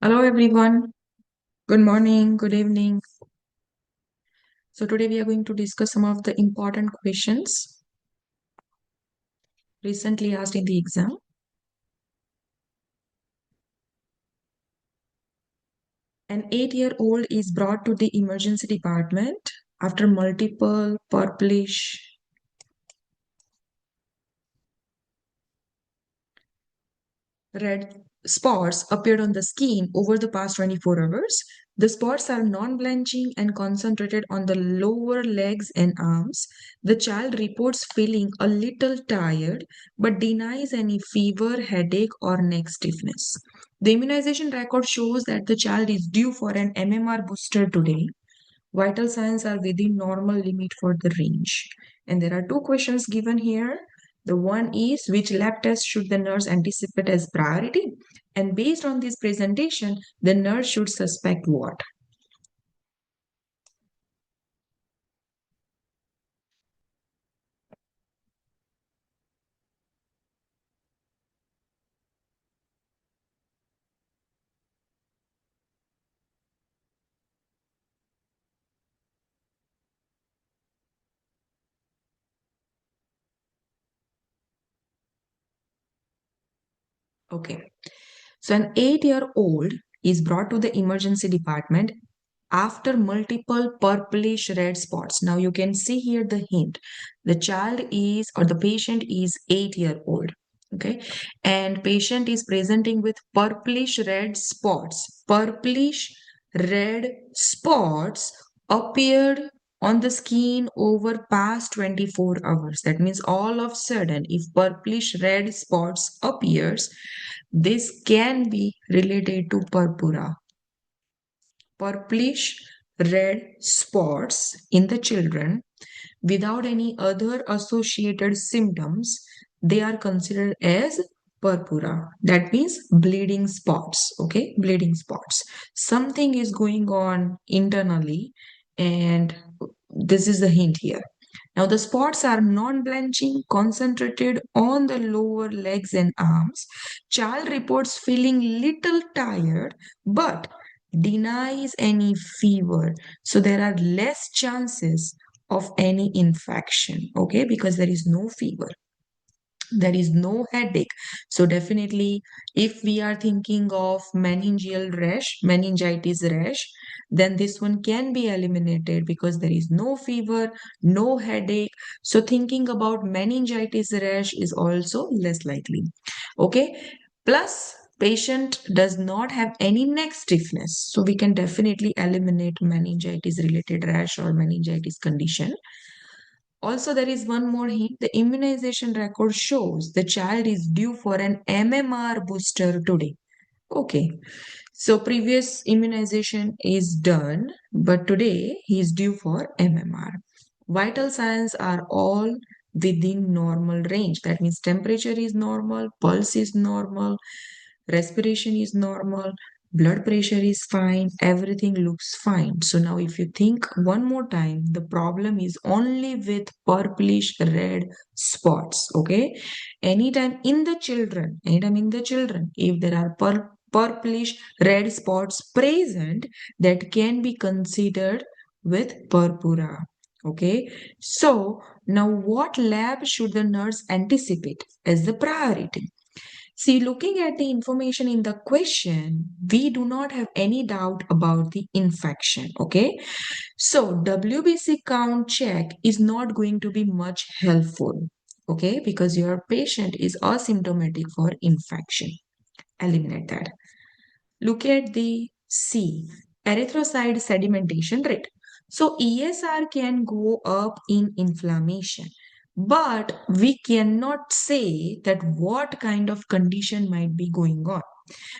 Hello everyone. Good morning, good evening. So today we are going to discuss some of the important questions recently asked in the exam. An 8-year-old is brought to the emergency department after multiple purplish red spots appeared on the skin over the past 24 hours. The spots are non-blanching and concentrated on the lower legs and arms. The child reports feeling a little tired but denies any fever, headache, or neck stiffness. The immunization record shows that the child is due for an MMR booster today. Vital signs are within normal limit for the range. And there are two questions given here. The one is which lab test should the nurse anticipate as priority? And based on this presentation, the nurse should suspect what? Okay. So an 8-year-old is brought to the emergency department after multiple purplish red spots. Now you can see here the hint. The child is or the patient is 8-year-old. Okay. And patient is presenting with purplish red spots. Purplish red spots appeared on the skin over past 24 hours. That means all of a sudden, if purplish red spots appears, this can be related to purpura. Purplish red spots in the children without any other associated symptoms, they are considered as purpura. That means bleeding spots. Okay, bleeding spots. Something is going on internally, and this is the hint here. Now, the spots are non-blanching, concentrated on the lower legs and arms. Child reports feeling little tired, but denies any fever. So there are less chances of any infection, okay, because there is no fever, there is no headache. So definitely, if we are thinking of meningitis rash, then this one can be eliminated because there is no fever, no headache. So thinking about meningitis rash is also less likely. Okay. Plus, patient does not have any neck stiffness, so we can definitely eliminate meningitis related rash or meningitis condition. Also, there is one more hint. The immunization record shows the child is due for an MMR booster today. Okay, so previous immunization is done, but today he is due for MMR. Vital signs are all within normal range. That means temperature is normal, pulse is normal, respiration is normal, blood pressure is fine, everything looks fine. So now if you think one more time, the problem is only with purplish red spots. Okay, anytime in the children, if there are purplish red spots present, that can be considered with purpura. Okay, so now what lab should the nurse anticipate as the priority? See, looking at the information in the question, we do not have any doubt about the infection. Okay. So, WBC count check is not going to be much helpful. Okay. Because your patient is asymptomatic for infection. Eliminate that. Look at the C, erythrocyte sedimentation rate. So ESR can go up in inflammation, but we cannot say that what kind of condition might be going on.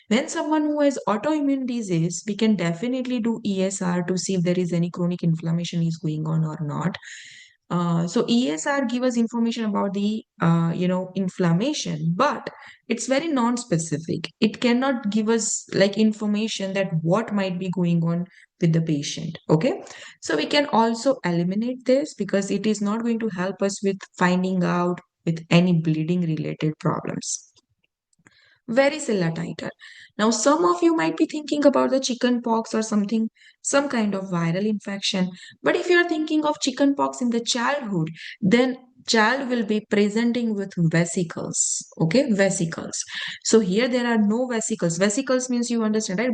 When someone who has autoimmune disease, we can definitely do ESR to see if there is any chronic inflammation is going on or not. So ESR give us information about the inflammation, but it's very non-specific. It cannot give us like information that what might be going on with the patient. Okay, so we can also eliminate this because it is not going to help us with finding out with any bleeding related problems. varicella titer. Now, some of you might be thinking about the chicken pox or something, some kind of viral infection. But if you are thinking of chicken pox in the childhood, then child will be presenting with vesicles. Okay, vesicles. So here there are no vesicles. Vesicles means, you understand, right?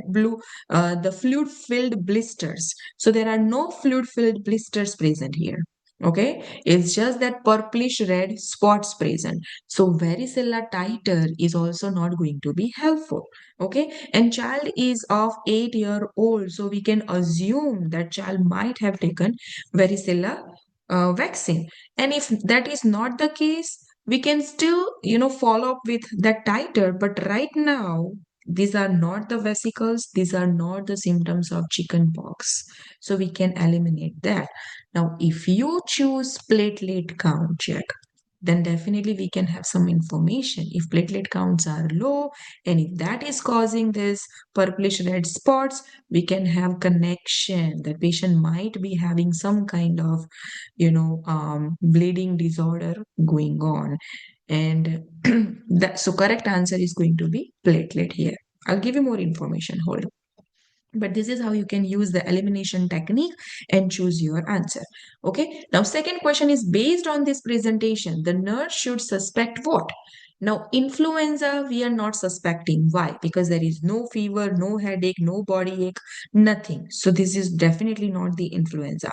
The fluid-filled blisters. So there are no fluid-filled blisters present here. Okay, it's just that purplish red spots present. So varicella titer is also not going to be helpful. Okay, and child is of 8 year old, so we can assume that child might have taken varicella vaccine. And if that is not the case, we can still, follow up with that titer. But right now, these are not the vesicles, these are not the symptoms of chicken pox. So we can eliminate that. Now, if you choose platelet count check, then definitely we can have some information. If platelet counts are low, and if that is causing this purplish red spots, we can have connection. The patient might be having some kind of, bleeding disorder going on. And so correct answer is going to be platelet here. I'll give you more information. Hold on. But this is how you can use the elimination technique and choose your answer. Okay. Now, second question is based on this presentation, the nurse should suspect what? Now, influenza, we are not suspecting. Why? Because there is no fever, no headache, no body ache, nothing. So this is definitely not the influenza.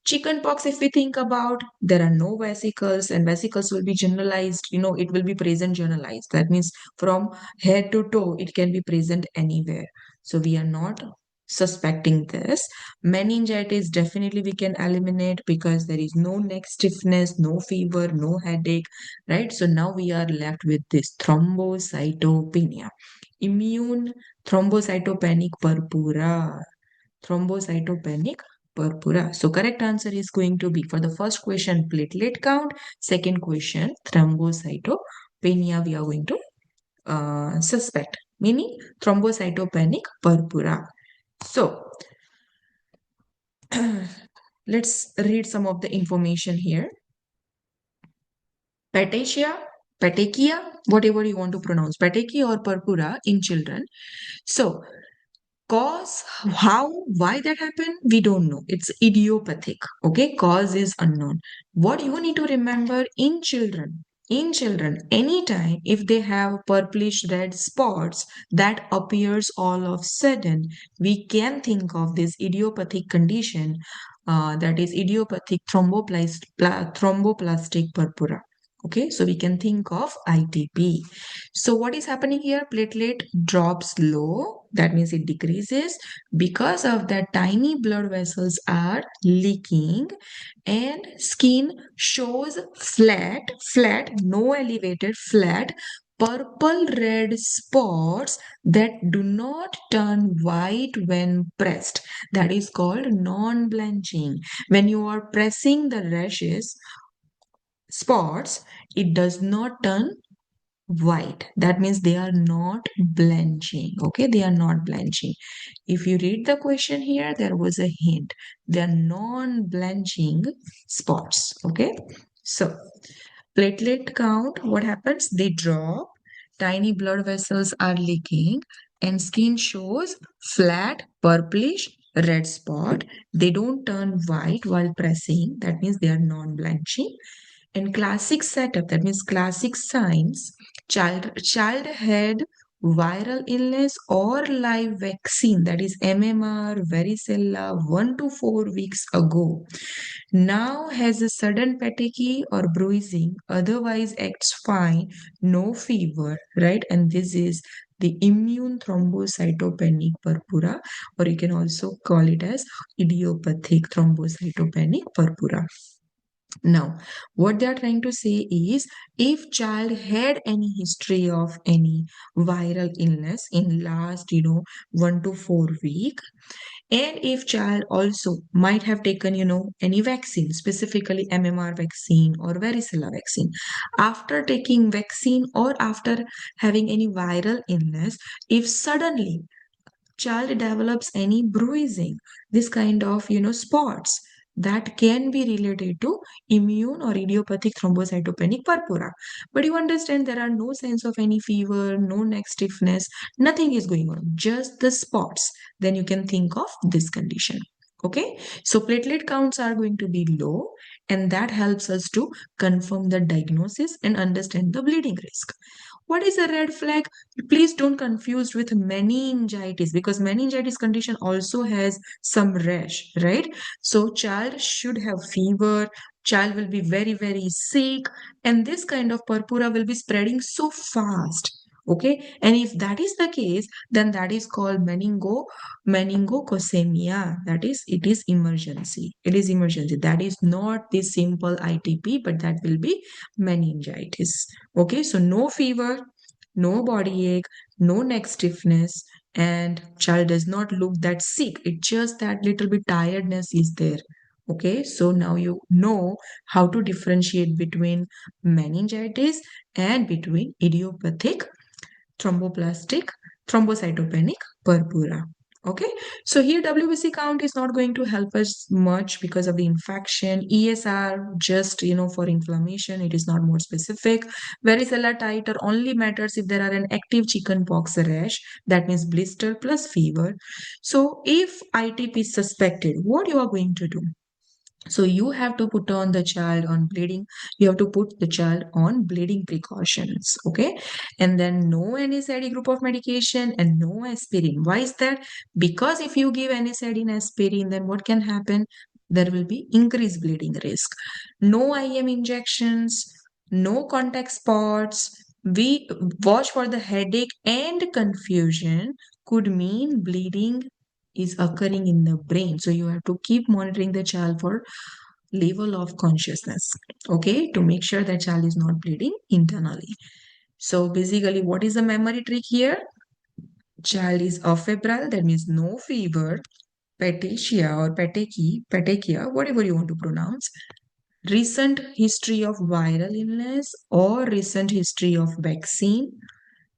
Chickenpox, if we think about, there are no vesicles, and vesicles will be generalized, it will be present generalized. That means from head to toe, it can be present anywhere. So we are not suspecting this. Meningitis, definitely we can eliminate because there is no neck stiffness, no fever, no headache, right? So now we are left with this thrombocytopenia. Immune thrombocytopenic purpura. Thrombocytopenic purpura. So correct answer is going to be, for the first question, platelet count. Second question, thrombocytopenia we are going to suspect, meaning thrombocytopenic purpura. So let's read some of the information here. Petechia, whatever you want to pronounce, petechia or purpura in children. So cause, how, why that happened, we don't know. It's idiopathic. Okay, cause is unknown. What you need to remember, in children, anytime if they have purplish red spots that appears all of sudden, we can think of this idiopathic condition, that is idiopathic thromboplastic purpura. Okay, so we can think of ITP. So what is happening here? Platelet drops low. That means it decreases. Because of that, tiny blood vessels are leaking and skin shows flat, no elevated, flat, purple red spots that do not turn white when pressed. That is called non-blanching. When you are pressing the rashes, spots, it does not turn white. That means they are not blanching. Okay, they are not blanching. If you read the question here, there was a hint. They are non-blanching spots. Okay, so platelet count, what happens? They drop, tiny blood vessels are leaking, and skin shows flat, purplish, red spot. They don't turn white while pressing. That means they are non-blanching. And classic setup, that means classic signs, child had viral illness or live vaccine, that is MMR, varicella, 1 to 4 weeks ago. Now has a sudden fatigue or bruising, otherwise acts fine, no fever, right? And this is the immune thrombocytopenic purpura, or you can also call it as idiopathic thrombocytopenic purpura. Now, what they are trying to say is, if child had any history of any viral illness in last, 1 to 4 week, and if child also might have taken, any vaccine, specifically MMR vaccine or varicella vaccine, after taking vaccine or after having any viral illness, if suddenly child develops any bruising, this kind of, spots, that can be related to immune or idiopathic thrombocytopenic purpura. But you understand there are no signs of any fever, no neck stiffness, nothing is going on, just the spots. Then you can think of this condition. Okay, so platelet counts are going to be low, and that helps us to confirm the diagnosis and understand the bleeding risk. What is a red flag? Please don't confuse with meningitis, because meningitis condition also has some rash, right? So child should have fever, child will be very, very sick, and this kind of purpura will be spreading so fast. Okay, and if that is the case, then that is called meningococcemia. That is, it is emergency. It is emergency. That is not the simple ITP, but that will be meningitis. Okay, so no fever, no body ache, no neck stiffness, and child does not look that sick. It's just that little bit tiredness is there. Okay, so now you know how to differentiate between meningitis and between idiopathic thromboplastic thrombocytopenic purpura. Okay, so here WBC count is not going to help us much because of the infection. ESR just for inflammation, it is not more specific. Varicella titer only matters if there are an active chickenpox rash, that means blister plus fever. So if ITP is suspected, what you are going to do? So you have to put on the child on bleeding. You have to put the child on bleeding precautions. Okay. And then no NSAID group of medication and no aspirin. Why is that? Because if you give NSAID and aspirin, then what can happen? There will be increased bleeding risk. No IM injections, no contact spots. We watch for the headache and confusion could mean bleeding is occurring in the brain. So you have to keep monitoring the child for level of consciousness, okay, to make sure that child is not bleeding internally. So basically, what is the memory trick here? Child is afebrile, that means no fever, petechia or petechia, whatever you want to pronounce, recent history of viral illness or recent history of vaccine,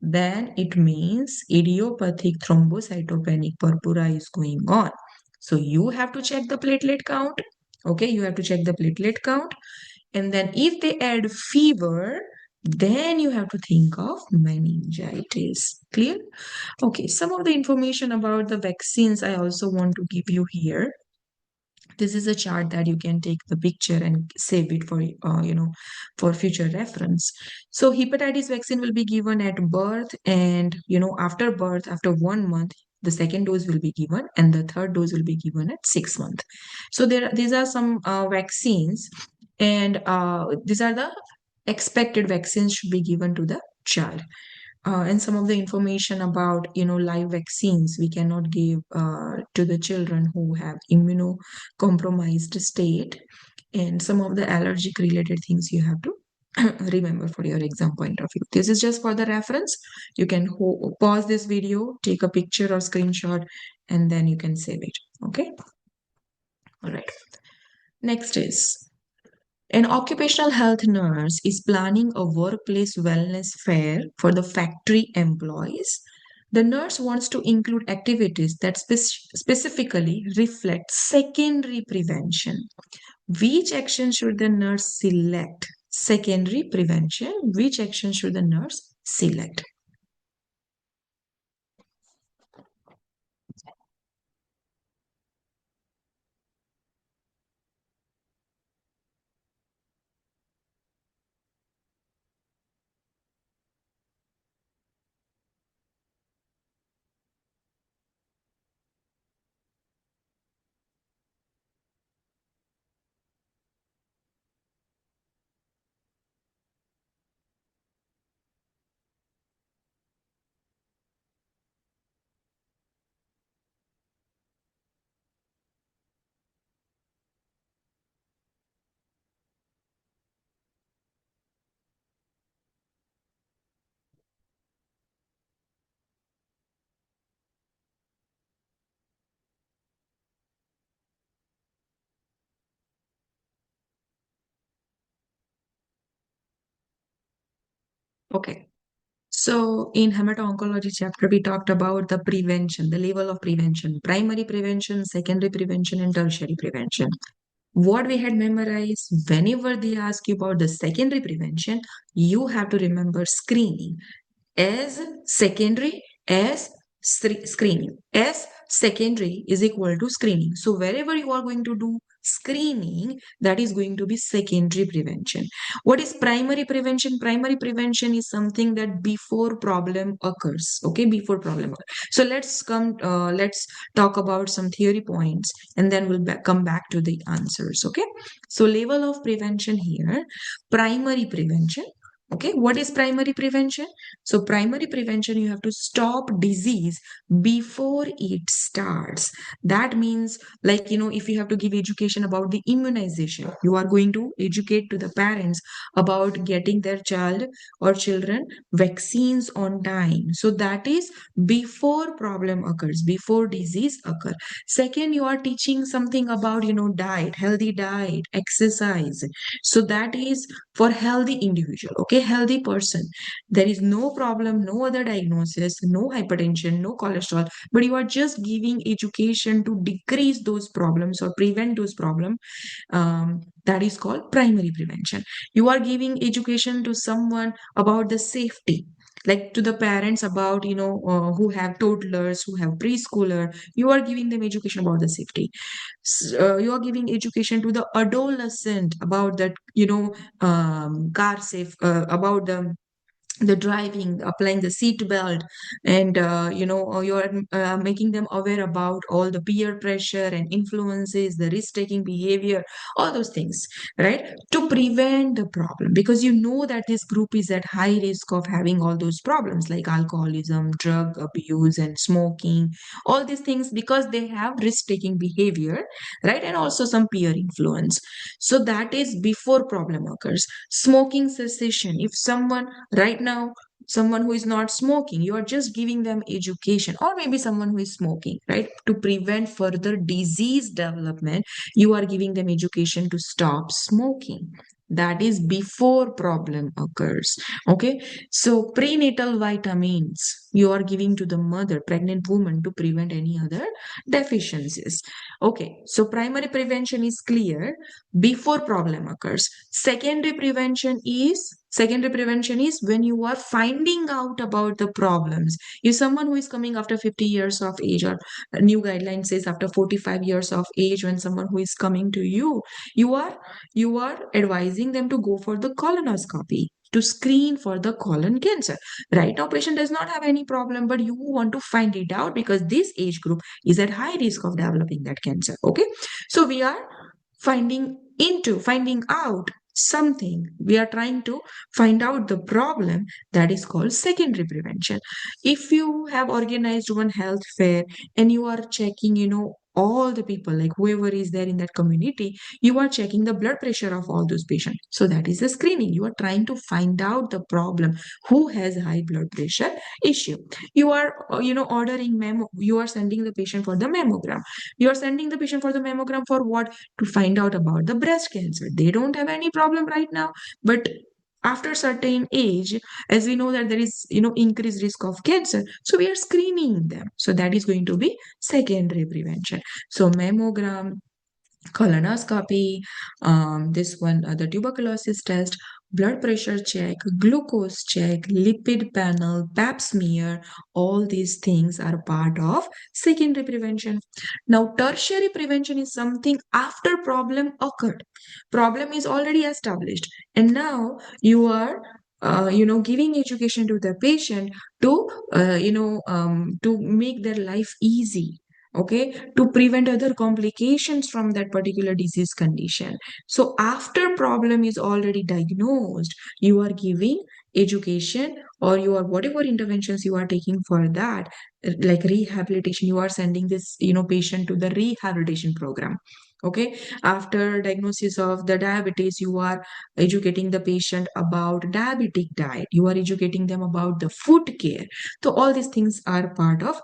then it means idiopathic thrombocytopenic purpura is going on. So you have to check the platelet count. Okay, you have to check the platelet count. And then if they add fever, then you have to think of meningitis. Clear? Okay, some of the information about the vaccines I also want to give you here. This is a chart that you can take the picture and save it for for future reference. So hepatitis vaccine will be given at birth, and after birth, after 1 month, the second dose will be given, and the third dose will be given at 6 months. So these are some vaccines, and these are the expected vaccines should be given to the child. And some of the information about live vaccines we cannot give to the children who have immunocompromised state, and some of the allergic related things you have to remember for your exam point of view. This is just for the reference. You can pause this video, take a picture or screenshot, and then you can save it. Okay, all right. Next is, an occupational health nurse is planning a workplace wellness fair for the factory employees. The nurse wants to include activities that specifically reflect secondary prevention. Which action should the nurse select? Secondary prevention. Which action should the nurse select? Okay. So in hemato-oncology chapter, we talked about the prevention, the level of prevention, primary prevention, secondary prevention, and tertiary prevention. what we had memorized, whenever they ask you about the secondary prevention, you have to remember screening as secondary as screening. As secondary is equal to screening. So wherever you are going to do screening, that is going to be secondary prevention. What is primary prevention? Primary prevention is something that before problem occurs. Okay, before problem occurs. So let's talk about some theory points, and then we'll come back to the answers. Okay, so level of prevention here, primary prevention. Okay, what is primary prevention? So primary prevention, you have to stop disease before it starts. That means, like, if you have to give education about the immunization, you are going to educate to the parents about getting their child or children vaccines on time. So that is before problem occurs, before disease occur. Second, you are teaching something about, diet, healthy diet, exercise. So that is for healthy individual, okay, healthy person. There is no problem, no other diagnosis, no hypertension, no cholesterol, but you are just giving education to decrease those problems or prevent those problems. That is called primary prevention. You are giving education to someone about the safety, like to the parents about, who have toddlers, who have preschooler. You are giving them education about the safety. You are giving education to the adolescent about that, car safe, about the driving, applying the seat belt, and you're making them aware about all the peer pressure and influences, the risk taking behavior, all those things, right, to prevent the problem, because you know that this group is at high risk of having all those problems like alcoholism, drug abuse, and smoking, all these things, because they have risk taking behavior, right, and also some peer influence. So that is before problem occurs. Smoking cessation, if someone right now, someone who is not smoking, you are just giving them education, or maybe someone who is smoking, right, to prevent further disease development, you are giving them education to stop smoking. That is before problem occurs. Okay, so prenatal vitamins you are giving to the mother, pregnant woman, to prevent any other deficiencies. Okay, so primary prevention is clear before problem occurs. Secondary prevention is when you are finding out about the problems. If someone who is coming after 50 years of age, or a new guideline says after 45 years of age, when someone who is coming to you, you are advising them to go for the colonoscopy to screen for the colon cancer. Right now, patient does not have any problem, but you want to find it out because this age group is at high risk of developing that cancer. Okay, so we are finding out something. We are trying to find out the problem. That is called secondary prevention. If you have organized one health fair and you are checking, all the people, like whoever is there in that community, you are checking the blood pressure of all those patients. So that is the screening. You are trying to find out the problem, who has high blood pressure issue. You are ordering memo, you are sending the patient for the mammogram. You are sending the patient for the mammogram for what? To find out about the breast cancer. They don't have any problem right now, but after certain age, as we know that there is increased risk of cancer, so we are screening them. So that is going to be secondary prevention. So mammogram, colonoscopy, this one, the tuberculosis test, blood pressure check, glucose check, lipid panel, pap smear, all these things are part of secondary prevention. Now, tertiary prevention is something after problem occurred. Problem is already established, and now you are giving education to the patient to to make their life easy, okay, to prevent other complications from that particular disease condition. So after problem is already diagnosed, you are giving education, or you are whatever interventions you are taking for that, like rehabilitation, you are sending this patient to the rehabilitation program. Okay, after diagnosis of the diabetes, you are educating the patient about diabetic diet, you are educating them about the food care. So all these things are part of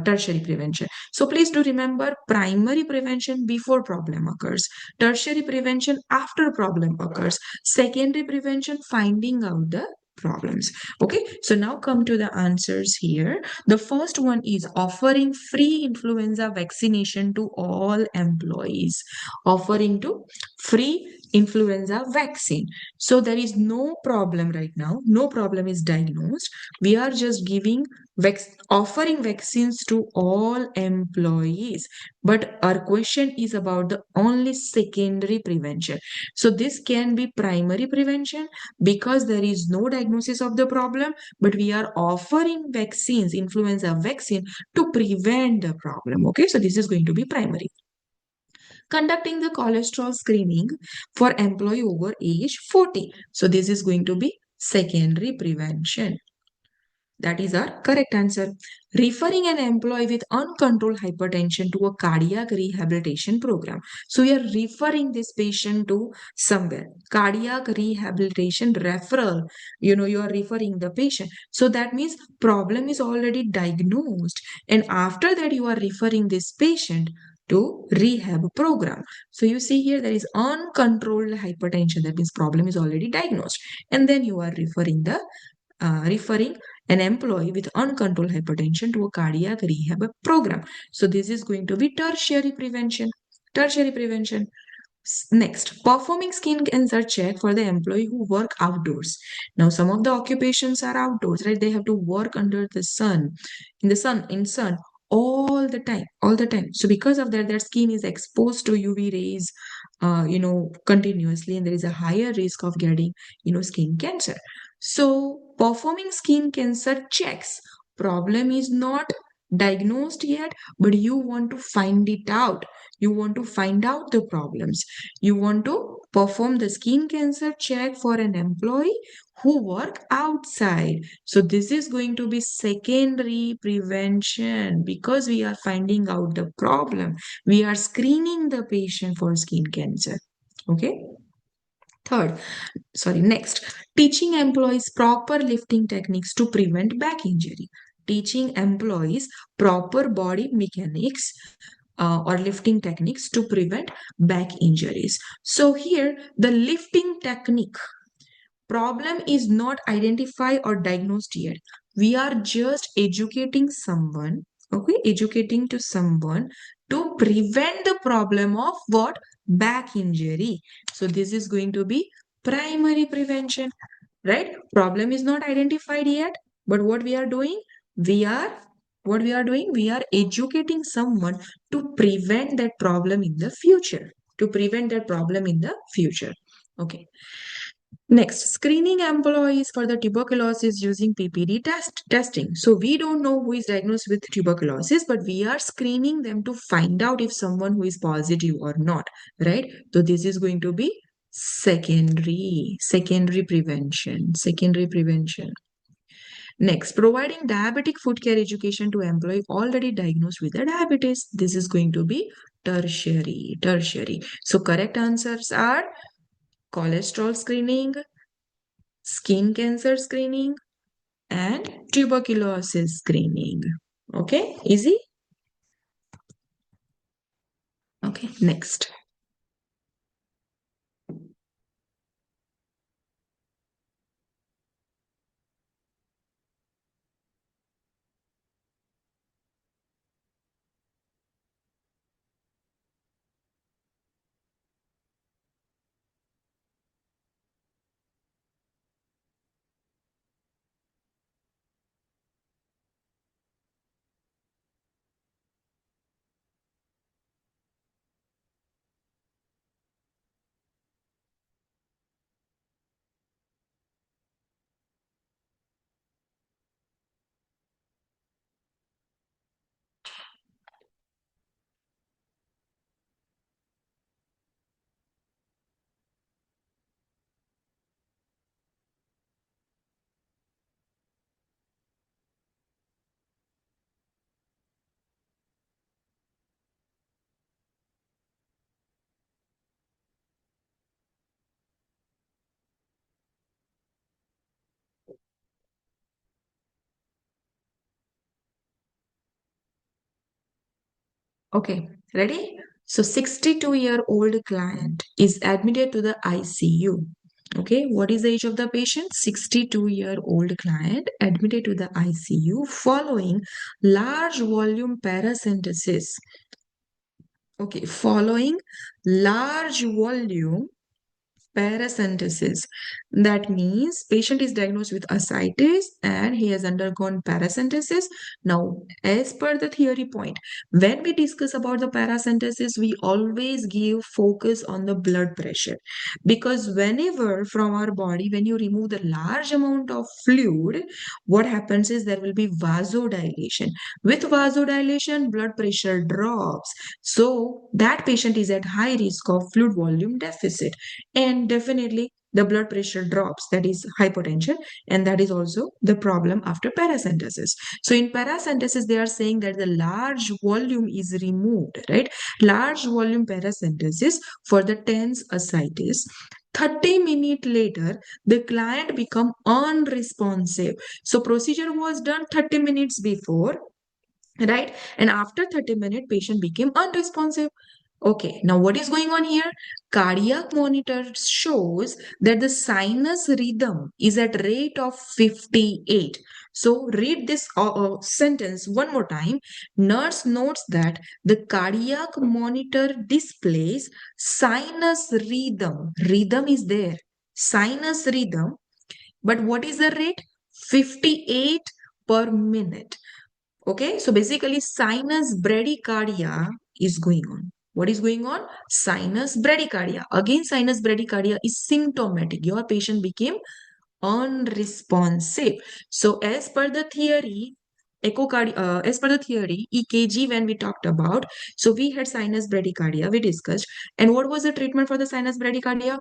tertiary prevention. So please do remember, primary prevention before problem occurs, tertiary prevention after problem occurs, secondary prevention finding out the problems. Okay, so now come to the answers here. The first one is offering free influenza vaccination to all employees. Offering to free influenza vaccine. So there is no problem right now. No problem is diagnosed. We are just giving offering vaccines to all employees. But our question is about the only secondary prevention. So this can be primary prevention because there is no diagnosis of the problem, but we are offering vaccines, influenza vaccine, to prevent the problem. Okay, so this is going to be primary. Conducting the cholesterol screening for employee over age 40. So this is going to be secondary prevention. That is our correct answer. Referring an employee with uncontrolled hypertension to a cardiac rehabilitation program. So we are referring this patient to somewhere. Cardiac rehabilitation referral. You are referring the patient. So that means problem is already diagnosed. And after that, you are referring this patient to rehab program. So you see here there is uncontrolled hypertension. That means problem is already diagnosed. And then you are referring an employee with uncontrolled hypertension to a cardiac rehab program. So this is going to be tertiary prevention. Tertiary prevention. Next, performing skin cancer check for the employee who work outdoors. Now, some of the occupations are outdoors, right? They have to work under the sun, in sun all the time. So because of that, their skin is exposed to UV rays, continuously, and there is a higher risk of getting, skin cancer. So performing skin cancer checks. Problem is not diagnosed yet, but you want to find it out. You want to find out the problems. You want to perform the skin cancer check for an employee who work outside. So this is going to be secondary prevention because we are finding out the problem. We are screening the patient for skin cancer. Okay. Next, teaching employees proper lifting techniques to prevent back injury. Teaching employees proper body mechanics or lifting techniques to prevent back injuries. So here, the lifting technique problem is not identified or diagnosed yet. We are just educating someone, okay, educating to someone to prevent the problem of what? Back injury. So this is going to be primary prevention, right? Problem is not identified yet, but we are we are educating someone to prevent that problem in the future. To prevent that problem in the future. Okay. Next, screening employees for the tuberculosis using PPD testing. So we don't know who is diagnosed with tuberculosis, but we are screening them to find out if someone who is positive or not, right? So this is going to be secondary prevention, secondary prevention. Next, providing diabetic foot care education to employee already diagnosed with the diabetes. This is going to be tertiary. So correct answers are cholesterol screening, skin cancer screening, and tuberculosis screening. Okay, easy? Okay, next. Okay, ready? So 62-year-old client is admitted to the ICU. Okay, what is the age of the patient? 62-year-old client admitted to the ICU following large volume paracentesis. Okay, following large volume paracentesis. That means patient is diagnosed with ascites and he has undergone paracentesis. Now, as per the theory point, when we discuss about the paracentesis, we always give focus on the blood pressure, because whenever from our body, when you remove the large amount of fluid, what happens is there will be vasodilation. With vasodilation, blood pressure drops. So that patient is at high risk of fluid volume deficit, and definitely the blood pressure drops, that is hypotension, and that is also the problem after paracentesis. So in paracentesis they are saying that the large volume is removed, right? Large volume paracentesis for the TENS ascites. 30 minutes later the client become unresponsive. So procedure was done 30 minutes before, right? And after 30 minutes patient became unresponsive. Okay, now what is going on here? Cardiac monitor shows that the sinus rhythm is at rate of 58. So read this sentence one more time. Nurse notes that the cardiac monitor displays sinus rhythm. Rhythm is there. Sinus rhythm. But what is the rate? 58 per minute. Okay, so basically sinus bradycardia is going on. What is going on? Sinus bradycardia. Again, sinus bradycardia is symptomatic. Your patient became unresponsive. So as per the theory, as per the theory, EKG when we talked about, so we had sinus bradycardia, we discussed. And what was the treatment for the sinus bradycardia?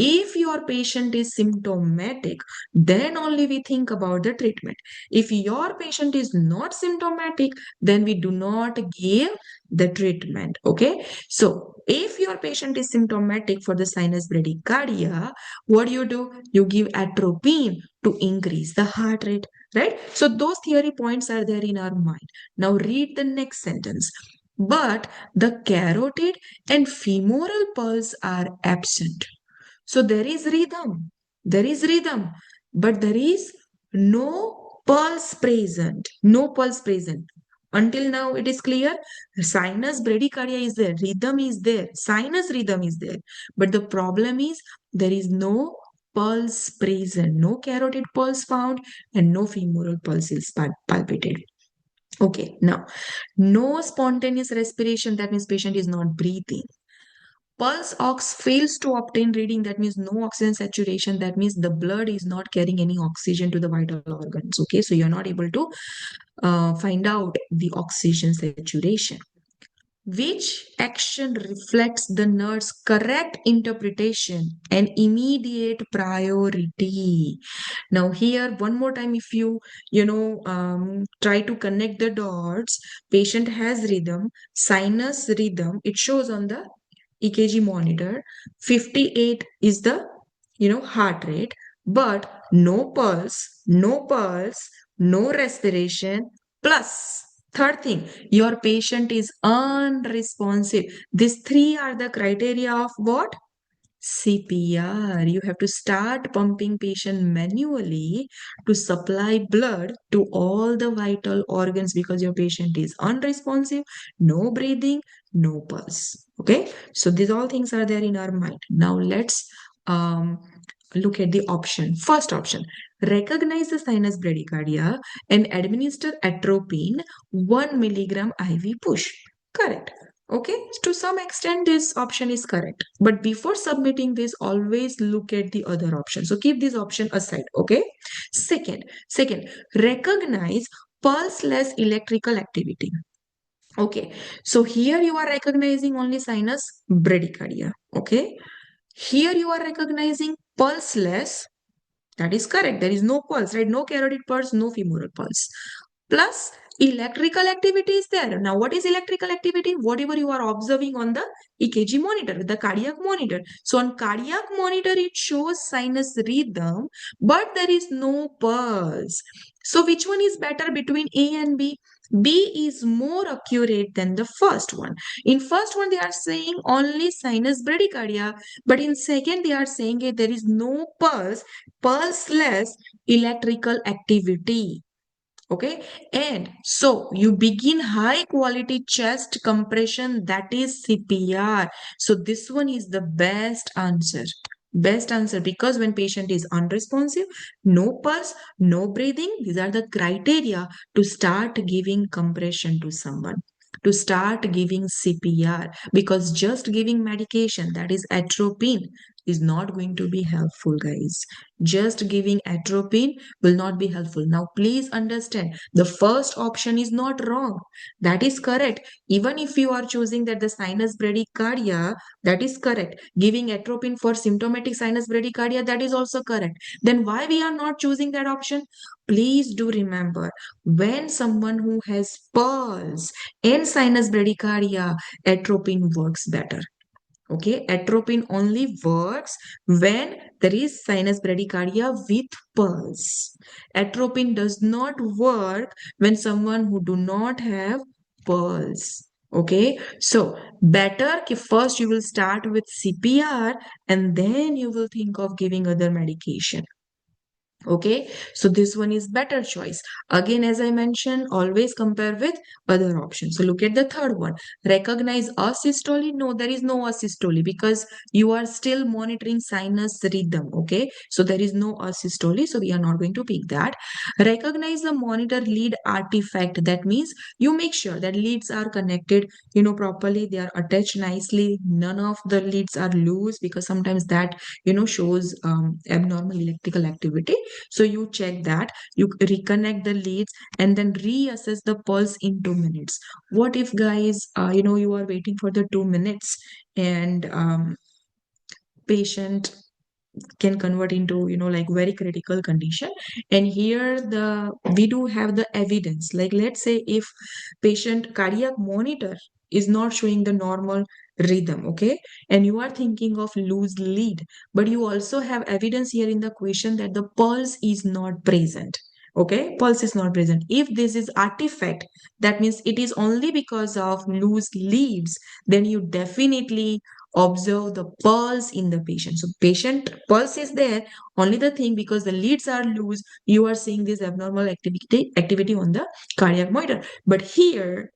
If your patient is symptomatic, then only we think about the treatment. If your patient is not symptomatic, then we do not give the treatment. Okay. So if your patient is symptomatic for the sinus bradycardia, what do? You give atropine to increase the heart rate, right? So those theory points are there in our mind. Now read the next sentence. But the carotid and femoral pulse are absent. So there is rhythm. There is rhythm, but there is no pulse present. No pulse present. Until now, it is clear. Sinus bradycardia is there. Rhythm is there. Sinus rhythm is there. But the problem is there is no pulse present. No carotid pulse found and no femoral pulse is palpated. Okay, now, no spontaneous respiration. That means patient is not breathing. Pulse ox fails to obtain reading, that means no oxygen saturation, that means the blood is not carrying any oxygen to the vital organs. Okay, so you're not able to find out the oxygen saturation. Which action reflects the nurse's correct interpretation and immediate priority? Now here, one more time, if try to connect the dots, patient has rhythm, sinus rhythm, it shows on the EKG monitor. 58 is the, heart rate, but no pulse, no respiration. Plus, third thing, your patient is unresponsive. These three are the criteria of what? CPR. You have to start pumping patient manually to supply blood to all the vital organs because your patient is unresponsive, no breathing, no pulse. Okay, so these all things are there in our mind. Now let's look at the option. First option, recognize the sinus bradycardia and administer atropine 1 milligram IV push. Correct. Okay, to some extent, this option is correct. But before submitting this, always look at the other option. So keep this option aside. Okay. Second, recognize pulseless electrical activity. Okay, so here you are recognizing only sinus bradycardia. Okay, here you are recognizing pulseless. That is correct. There is no pulse, right? No carotid pulse, no femoral pulse. Plus electrical activity is there. Now, what is electrical activity? Whatever you are observing on the EKG monitor, the cardiac monitor. So on cardiac monitor, it shows sinus rhythm, but there is no pulse. So which one is better between A and B? B is more accurate than the first one. In first one, they are saying only sinus bradycardia, but in second, they are saying there is no pulse, pulseless electrical activity. Okay, and so you begin high quality chest compression, that is CPR. So this one is the best answer, because when patient is unresponsive, no pulse, no breathing, these are the criteria to start giving compression to someone, to start giving CPR, because just giving medication, that is atropine, is not going to be helpful, guys. Just giving atropine will not be helpful. Now, please understand, the first option is not wrong. That is correct. Even if you are choosing that the sinus bradycardia, that is correct. Giving atropine for symptomatic sinus bradycardia, that is also correct. Then why we are not choosing that option? Please do remember, when someone who has pulse and sinus bradycardia, atropine works better. Okay, atropine only works when there is sinus bradycardia with pulse. Atropine does not work when someone who do not have pulse. Okay, so better if first you will start with CPR and then you will think of giving other medication. Okay, so this one is better choice. Again, as I mentioned, always compare with other options. So look at the third one. Recognize asystole. No, there is no asystole because you are still monitoring sinus rhythm. Okay, so there is no asystole, so we are not going to pick that. Recognize the monitor lead artifact. That means you make sure that leads are connected, properly. They are attached nicely. None of the leads are loose, because sometimes that shows abnormal electrical activity. So you check that, you reconnect the leads, and then reassess the pulse in 2 minutes. What if, guys, you are waiting for the 2 minutes, and patient can convert into like very critical condition, and here we do have the evidence, like let's say if patient cardiac monitor is not showing the normal rhythm, okay, and you are thinking of loose lead, but you also have evidence here in the question that the pulse is not present. Okay, pulse is not present. If this is artifact, that means it is only because of loose leads, then you definitely observe the pulse in the patient. So patient pulse is there, only the thing because the leads are loose, you are seeing this abnormal activity on the cardiac monitor. But here,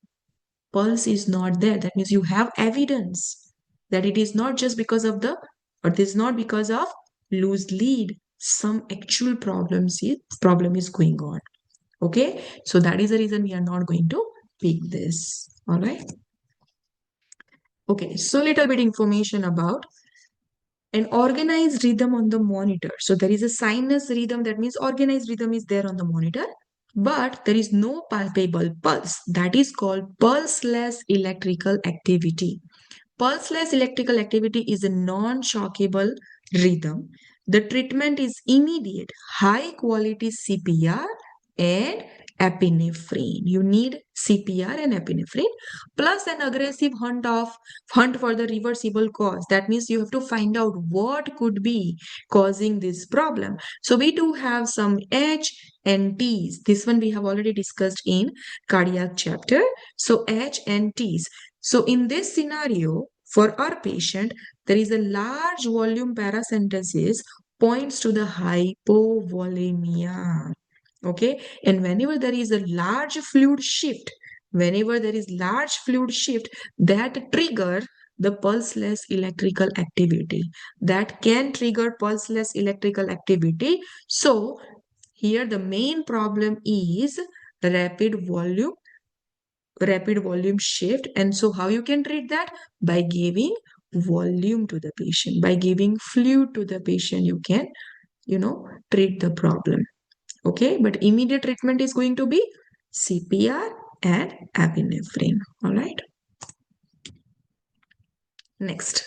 pulse is not there. That means you have evidence that it is not just because of or it is not because of loose lead. Some actual problem is going on. Okay, so that is the reason we are not going to pick this. All right. Okay, so little bit information about an organized rhythm on the monitor. So there is a sinus rhythm, that means organized rhythm is there on the monitor, but there is no palpable pulse. That is called pulseless electrical activity. Pulseless electrical activity is a non-shockable rhythm. The treatment is immediate, high quality CPR and epinephrine. You need CPR and epinephrine plus an aggressive hunt for the reversible cause. That means you have to find out what could be causing this problem. So we do have some H and T's. This one we have already discussed in cardiac chapter. So H and T's. So in this scenario, for our patient, there is a large volume paracentesis points to the hypovolemia. Okay, and whenever there is a large fluid shift, that trigger the pulseless electrical activity. That can trigger pulseless electrical activity. So here the main problem is rapid volume shift. And so how you can treat that? By giving volume to the patient, by giving fluid to the patient, you can treat the problem. Okay, but immediate treatment is going to be CPR and epinephrine. All right, next.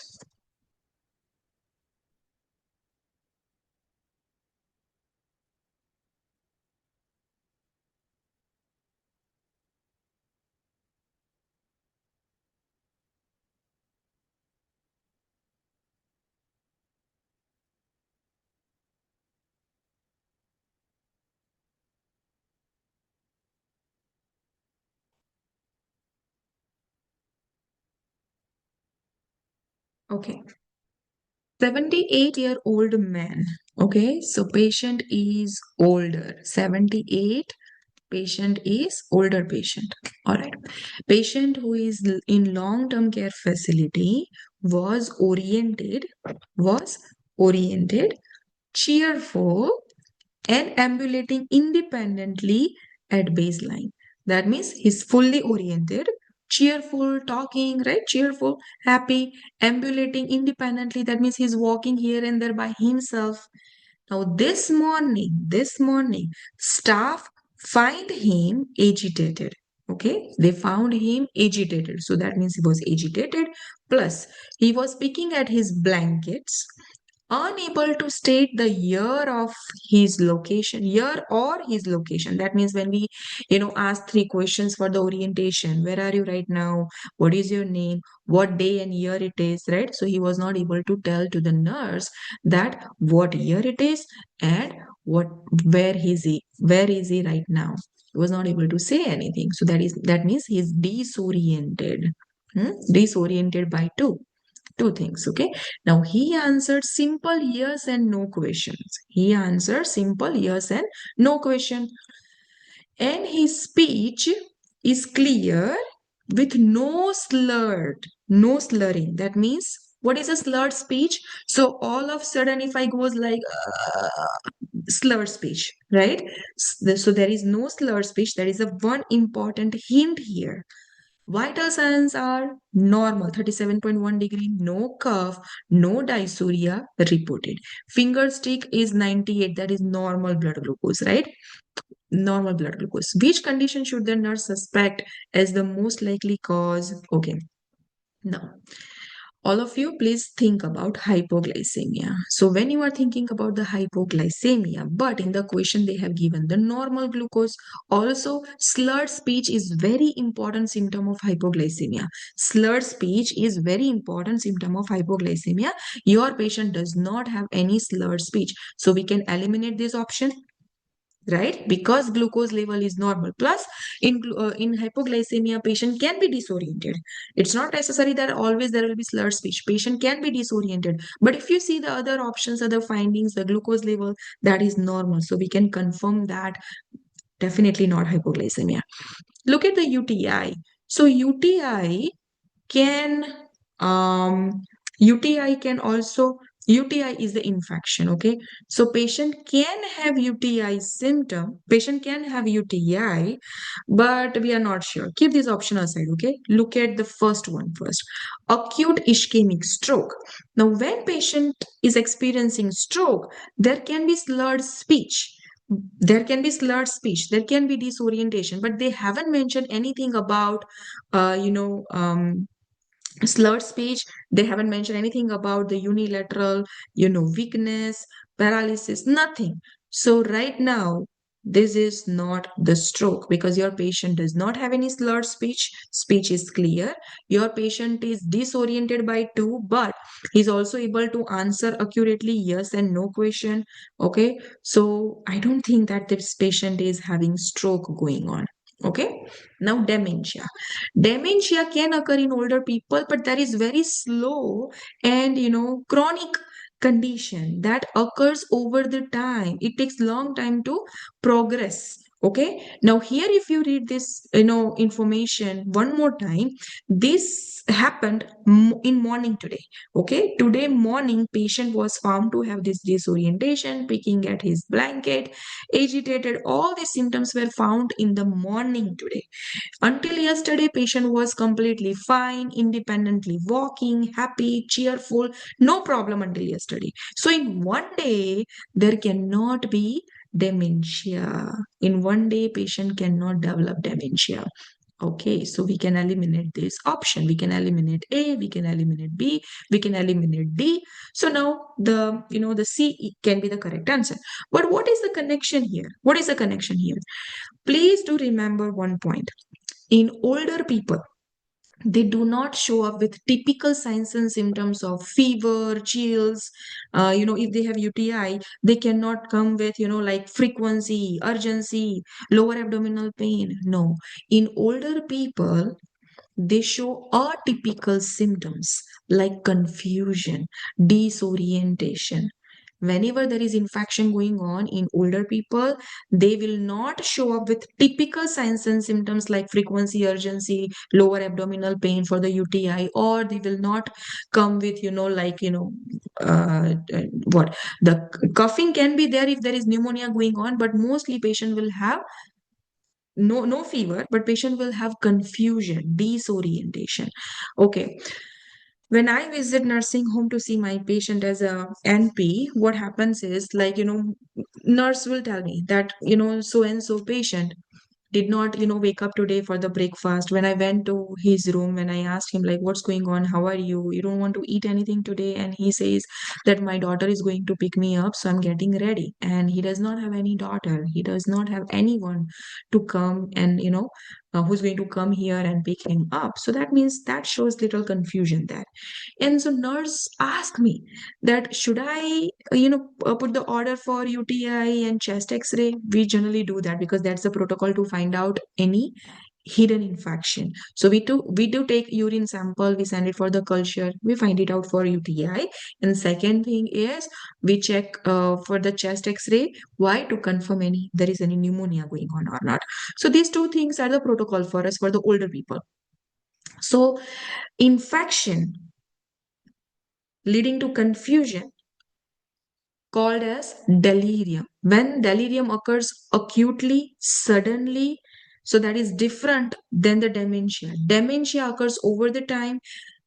Okay. 78-year-old man. Okay, so patient is older. 78, patient is older patient. All right. Patient who is in long-term care facility was oriented, cheerful, and ambulating independently at baseline. That means he's fully oriented, cheerful, talking, right? Cheerful, happy, ambulating independently. That means he's walking here and there by himself. Now, this morning, staff find him agitated. Okay, they found him agitated. So that means he was agitated. Plus, he was picking at his blankets, unable to state the year or his location. That means when we ask three questions for the orientation: where are you right now, what is your name, what day and year it is, right? So he was not able to tell to the nurse that what year it is and what where is he right now. He was not able to say anything. So that means he is disoriented. Disoriented by two things. Okay, now he answered simple yes and no questions. He answered simple yes and no question, and his speech is clear with no slurring. That means, what is a slurred speech? So all of a sudden, if I goes like slurred speech, right? So there is no slurred speech. There is a one important hint here. Vital signs are normal, 37.1 degree, no cough, no dysuria reported. Finger stick is 98, that is normal blood glucose, right? Normal blood glucose. Which condition should the nurse suspect as the most likely cause? Okay, now all of you, please think about hypoglycemia. So when you are thinking about the hypoglycemia, but in the question they have given the normal glucose, also slurred speech is very important symptom of hypoglycemia. Slurred speech is very important symptom of hypoglycemia. Your patient does not have any slurred speech. So we can eliminate this option, right? Because glucose level is normal. Plus, in hypoglycemia, patient can be disoriented. It's not necessary that always there will be slurred speech. Patient can be disoriented. But if you see the other options, other findings, the glucose level, that is normal. So we can confirm that definitely not hypoglycemia. Look at the UTI. So can UTI can also, UTI is the infection. Okay, so patient can have UTI, but we are not sure. Keep this option aside. Okay, look at the first one first. Acute ischemic stroke. Now when patient is experiencing stroke, there can be slurred speech, there can be disorientation, but they haven't mentioned anything about uh, you know um, slurred speech. They haven't mentioned anything about the unilateral weakness, paralysis, nothing. So right now, this is not the stroke because your patient does not have any slurred speech is clear. Your patient is disoriented by two, but he's also able to answer accurately yes and no question. Okay, so I don't think that this patient is having stroke going on. Okay, now dementia. Dementia can occur in older people, but that is very slow and chronic condition that occurs over the time. It takes long time to progress. Okay. Now here, if you read this, information one more time, this happened in morning today. Okay. Today morning, patient was found to have this disorientation, picking at his blanket, agitated. All these symptoms were found in the morning today. Until yesterday, patient was completely fine, independently walking, happy, cheerful, no problem until yesterday. So in one day, there cannot be dementia. In one day, patient cannot develop dementia. Okay, so we can eliminate this option. We can eliminate A, we can eliminate B, we can eliminate D. So now the C can be the correct answer. But what is the connection here? What is the connection here? Please do remember one point. In older people, they do not show up with typical signs and symptoms of fever, chills. If they have UTI, they cannot come with, like frequency, urgency, lower abdominal pain. No. In older people, they show atypical symptoms like confusion, disorientation. Whenever there is infection going on in older people, they will not show up with typical signs and symptoms like frequency, urgency, lower abdominal pain for the UTI, or they will not come with, what the coughing can be there if there is pneumonia going on, but mostly patient will have no fever, but patient will have confusion, disorientation. Okay, when I visit nursing home to see my patient as a NP, what happens is, like, nurse will tell me that, so and so patient did not, wake up today for the breakfast. When I went to his room and I asked him, like, what's going on? How are you? You don't want to eat anything today? And he says that my daughter is going to pick me up, so I'm getting ready. And he does not have any daughter. He does not have anyone to come and, who's going to come here and pick him up. So that means that shows little confusion there. And so nurse asked me that should I, put the order for UTI and chest X-ray. We generally do that because that's the protocol to find out any hidden infection. So we do take urine sample, we send it for the culture, we find it out for UTI. And second thing is we check for the chest X-ray. Why? To confirm any there is any pneumonia going on or not. So these two things are the protocol for us for the older people. So infection leading to confusion called as delirium. When delirium occurs acutely, suddenly, so that is different than the dementia. Dementia occurs over the time,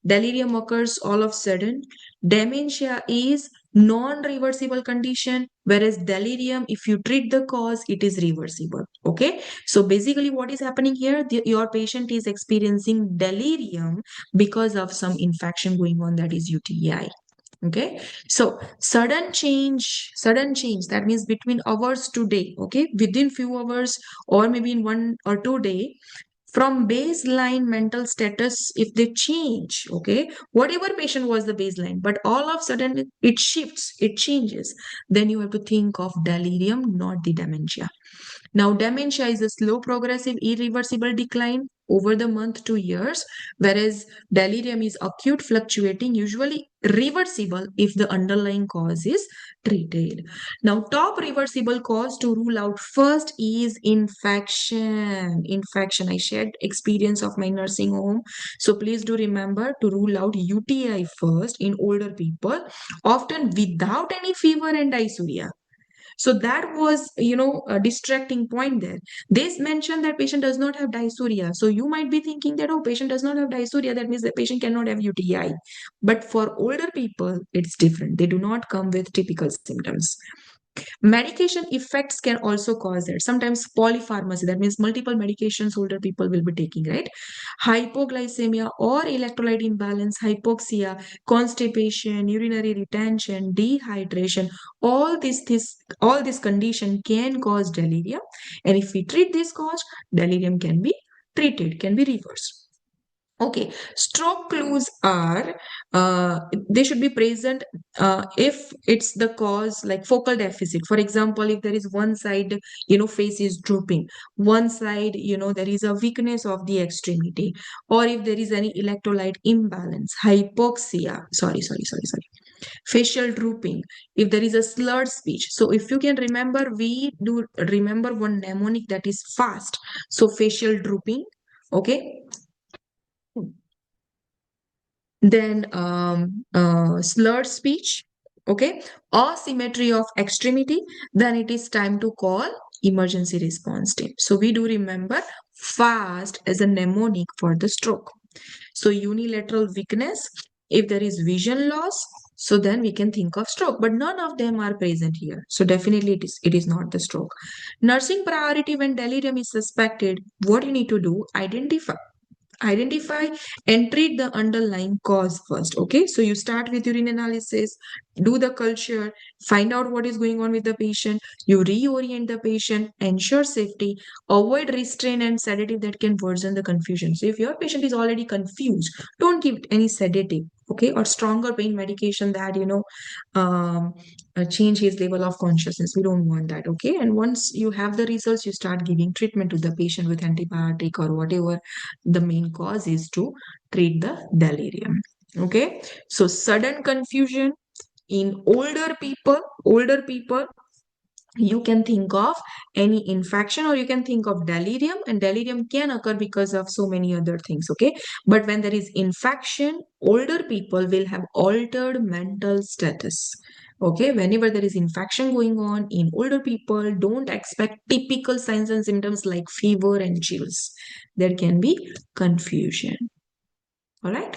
delirium occurs all of sudden. Dementia is non-reversible condition, whereas delirium, if you treat the cause, it is reversible. Okay, so basically what is happening here, your patient is experiencing delirium because of some infection going on, that is UTI. Okay, so sudden change, that means between hours to day, okay, within few hours or maybe in 1 or 2 day, from baseline mental status, if they change, okay, whatever patient was the baseline, but all of a sudden it shifts, it changes, then you have to think of delirium, not the dementia. Now, dementia is a slow, progressive, irreversible decline over the month to years, whereas delirium is acute, fluctuating, usually reversible if the underlying cause is treated. Now, top reversible cause to rule out first is infection. Infection. I shared experience of my nursing home. So please do remember to rule out UTI first in older people, often without any fever and dysuria. So that was, a distracting point there. They mentioned that patient does not have dysuria. So you might be thinking that, oh, patient does not have dysuria. That means the patient cannot have UTI. But for older people, it's different. They do not come with typical symptoms. Medication effects can also cause that. Sometimes polypharmacy, that means multiple medications older people will be taking, right? Hypoglycemia or electrolyte imbalance, hypoxia, constipation, urinary retention, dehydration, all this condition can cause delirium. And if we treat this cause, delirium can be treated, can be reversed. Okay, stroke clues are they should be present if it's the cause like focal deficit. For example, if there is one side, face is drooping, one side, there is a weakness of the extremity, or if there is any electrolyte imbalance, hypoxia, sorry, facial drooping, if there is a slurred speech. So if you can remember, we do remember one mnemonic that is fast. So facial drooping, okay, then slurred speech, okay, asymmetry of extremity, then it is time to call emergency response team. So we do remember fast as a mnemonic for the stroke. So unilateral weakness, if there is vision loss, so then we can think of stroke, but none of them are present here. So definitely it is not the stroke. Nursing priority when delirium is suspected, what you need to do, identify and treat the underlying cause first. Okay, so you start with urine analysis, do the culture, find out what is going on with the patient, you reorient the patient, ensure safety, avoid restraint and sedative that can worsen the confusion. So if your patient is already confused, don't give any sedative, okay, or stronger pain medication that um, change his level of consciousness. We don't want that, okay? And once you have the results, you start giving treatment to the patient with antibiotic or whatever the main cause is to treat the delirium. Okay, so sudden confusion in older people, you can think of any infection or you can think of delirium, and delirium can occur because of so many other things, okay? But when there is infection, older people will have altered mental status. Okay, whenever there is infection going on in older people, don't expect typical signs and symptoms like fever and chills. There can be confusion. All right.